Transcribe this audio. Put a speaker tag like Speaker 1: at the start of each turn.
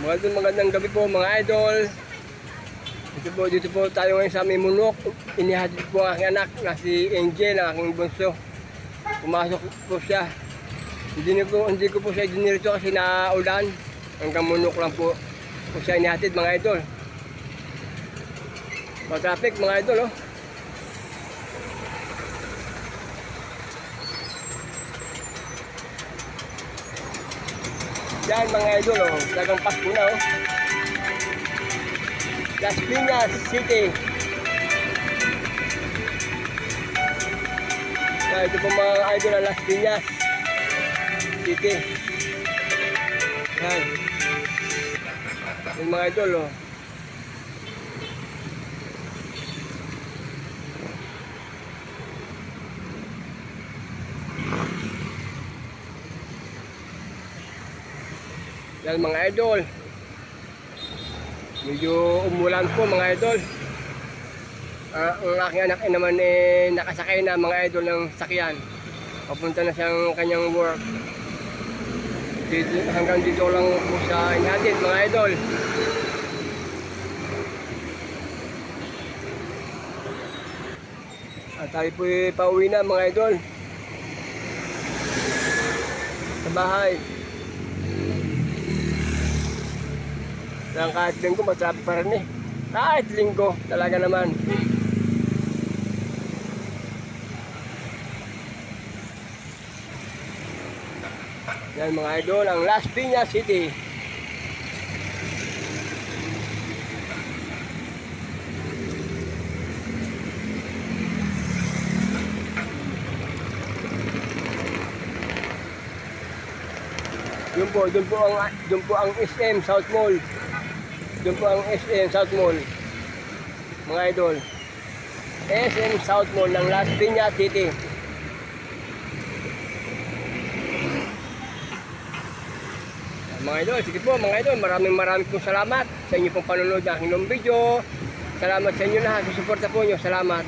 Speaker 1: Magandang gabi po mga idol. Dito po tayo ngayon sa aming munok. Inihatid po ang aking anak na si Angel, ang aking bunso. Pumasok po siya. Hindi ko po siya dinirito kasi naulan. Hanggang munok lang po siya inihatid mga idol. Traffic mga idol, oh. Yan mga idol, oh. Talagang Pasko na, oh. Las Piñas City. Ito po mga idol na Las Piñas City. Yan. Yung mga idol, oh. Yan mga idol. Medyo umulan po mga idol. Ang aking anak ay naman nakasakay na mga idol ng sakyan. Papunta na siyang kanyang work. Hanggang dito lang po sa inihatid mga idol. At tayo po pauwi na mga idol. Sa bahay. Kahit linggo, matraffic pa rin eh. Kahit linggo, talaga naman. Yan mga idol, ang Las Piñas City. Doon po ang SM South Mall. Doon po ang SM South Mall. Mga idol. SM South Mall ng Las Piñas City. Mga idol, sige po mga idol, maraming pong salamat sa inyo pong panonood ng aking video. Salamat sa inyo lahat, susuporta po nyo, salamat.